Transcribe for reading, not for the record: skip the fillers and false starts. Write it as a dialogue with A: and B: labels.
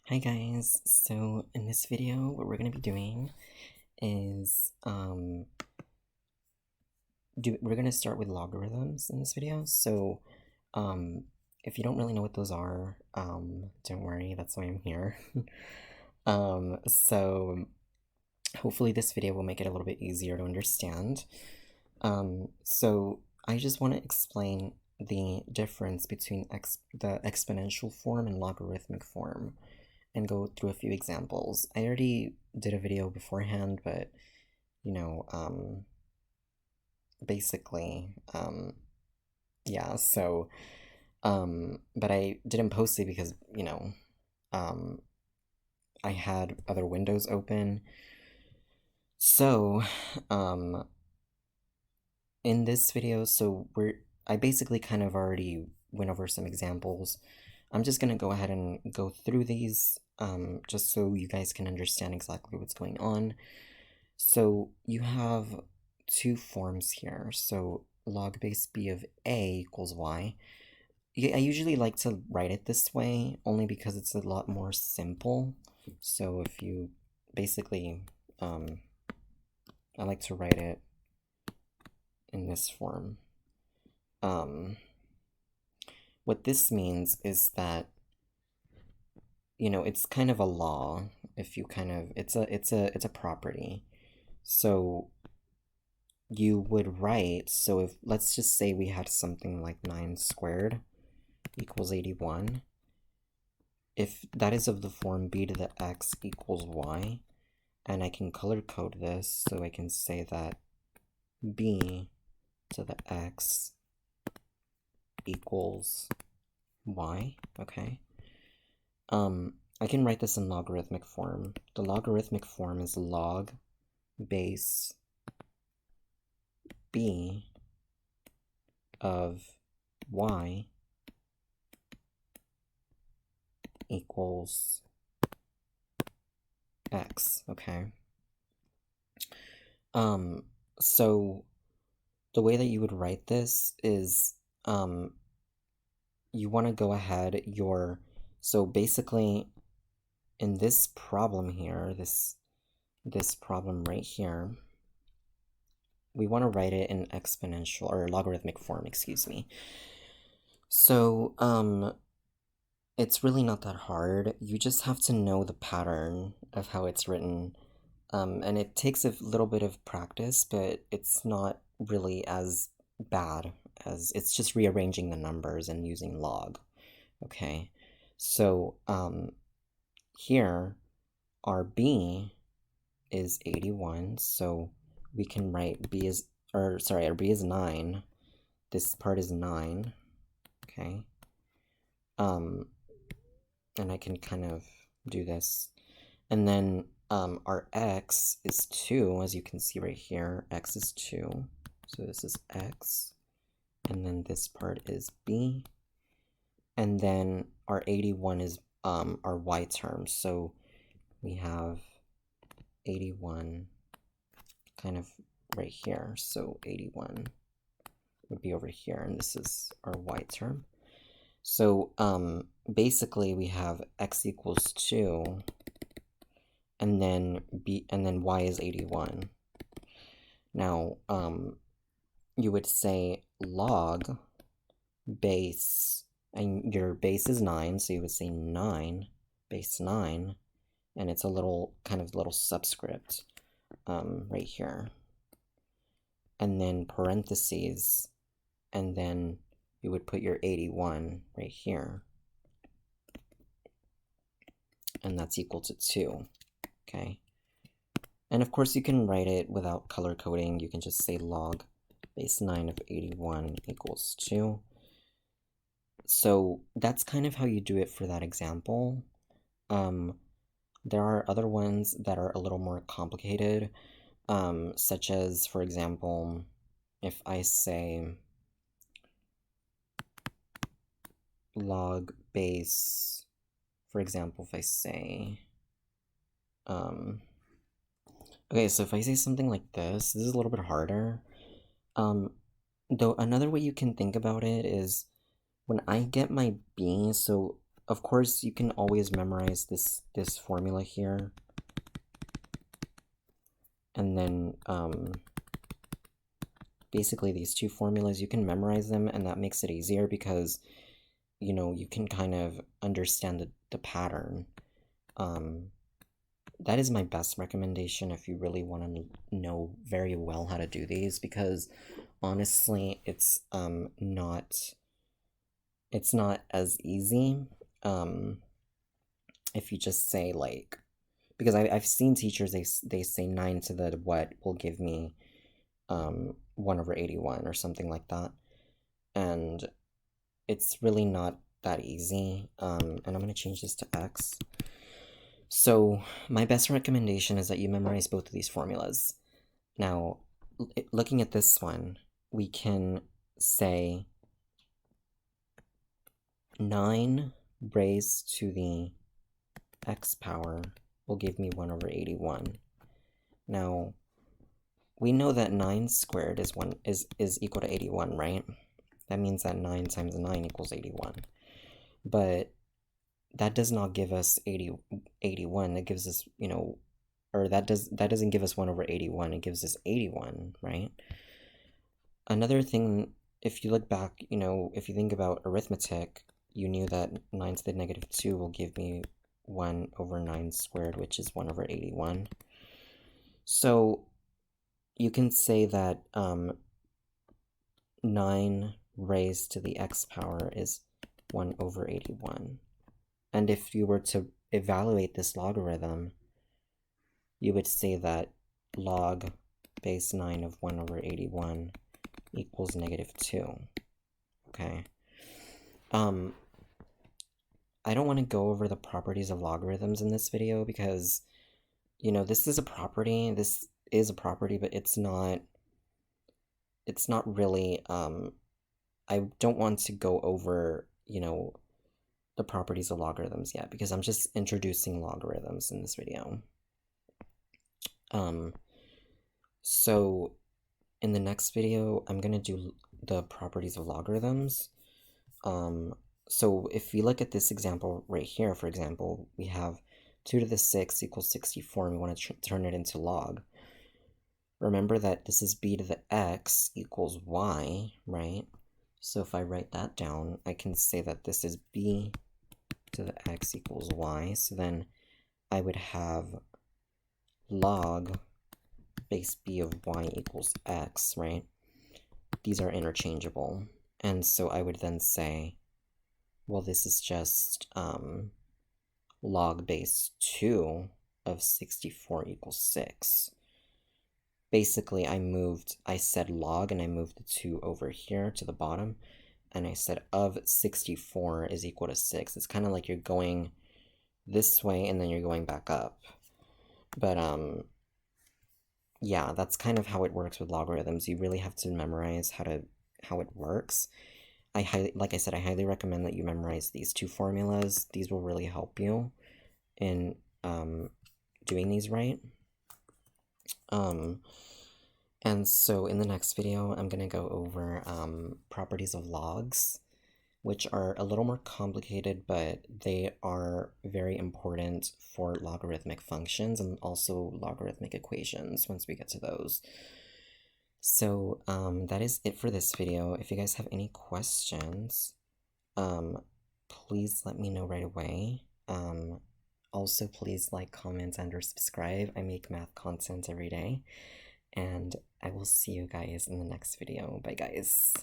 A: Hi guys, so in this video what we're going to be doing is we're going to start with logarithms in this video. So if you don't really know what those are, don't worry, that's why I'm here. So hopefully this video will make it a little bit easier to understand. So I just want to explain the difference between the exponential form and logarithmic form and go through a few examples. I already did a video beforehand, but you know, basically, yeah, so, but I didn't post it because, I had other windows open. So, in this video, I basically kind of already went over some examples. I'm just gonna go ahead and go through these, just so you guys can understand exactly what's going on. So you have two forms here. So log base b of a equals y. I usually like to write it this way only because it's a lot more simple. So if you basically, I like to write it in this form. What this means is that, it's kind of a law. If you kind of, it's a property. So you would write, so if, let's just say we had something like 9 squared equals 81. If that is of the form b to the x equals y, and I can color code this, so I can say that b to the x equals y, okay? I can write this in logarithmic form. The logarithmic form is log base b of y equals x, okay? So the way that you would write this is, you want to go ahead, so basically in this problem here, this problem right here, we want to write it in exponential or logarithmic form, excuse me. So, it's really not that hard. You just have to know the pattern of how it's written. And it takes a little bit of practice, but it's not really as bad as it's just rearranging the numbers and using log. Okay, so here our b is 81, so we can write b is, or sorry, our b is 9. This part is 9, okay? And I can kind of do this. And then our x is 2, as you can see right here. X is 2, so this is x. And then this part is b. And then our 81 is our y term. So we have 81 kind of right here. So 81 would be over here, and this is our y term. So basically we have x equals 2, and then y is 81. Now you would say log base, and your base is 9, so you would say 9 base 9, and it's a little subscript right here, and then parentheses, and then you would put your 81 right here, and that's equal to 2, okay? And of course you can write it without color coding. You can just say log base 9 of 81 equals 2. So that's kind of how you do it for that example. There are other ones that are a little more complicated, such as, for example, if I say log base, for example, if I say, okay, so if I say something like this is a little bit harder. Though another way you can think about it is when I get my b, so of course, you can always memorize this formula here. And then basically these two formulas, you can memorize them, and that makes it easier because, you know, you can kind of understand the pattern. That is my best recommendation if you really want to know very well how to do these, because honestly, it's not as easy if you just say, like, because I've seen teachers, they say 9 to the what will give me 1/81 or something like that, and it's really not that easy. And I'm going to change this to x. So my best recommendation is that you memorize both of these formulas. Now, looking at this one, we can say 9 raised to the x power will give me 1/81. Now, we know that 9 squared is equal to 81, right? That means that 9 times 9 equals 81. But that does not give us 81. That gives us, you know, or that doesn't give us 1/81. It gives us 81, right? Another thing, if you look back, you know, if you think about arithmetic, you knew that 9 to the negative 2 will give me 1/9 squared, which is 1/81. So you can say that 9 raised to the x power is 1/81. And if you were to evaluate this logarithm, you would say that log base 9 of 1/81 equals -2. Okay. I don't want to go over the properties of logarithms in this video because, you know, this is a property, but it's not really, I don't want to go over, you know, the properties of logarithms yet, because I'm just introducing logarithms in this video. So in the next video, I'm going to do the properties of logarithms. So if we look at this example right here, for example, we have 2 to the 6 equals 64, and we want to turn it into log. Remember that this is b to the x equals y, right? So if I write that down, I can say that this is b to the x equals y. So then I would have log base b of y equals x, right? These are interchangeable. And so I would then say, well, this is just log base 2 of 64 equals 6. Basically, I said log, and I moved the 2 over here to the bottom, and I said of 64 is equal to 6. It's kind of like you're going this way, and then you're going back up. But, yeah, that's kind of how it works with logarithms. You really have to memorize how it works. Like I said, I highly recommend that you memorize these two formulas. These will really help you in doing these right. And so in the next video, I'm going to go over properties of logs, which are a little more complicated, but they are very important for logarithmic functions and also logarithmic equations once we get to those. So that is it for this video. If you guys have any questions, please let me know right away. Also, please like, comment, and or subscribe. I make math content every day. And I will see you guys in the next video. Bye, guys.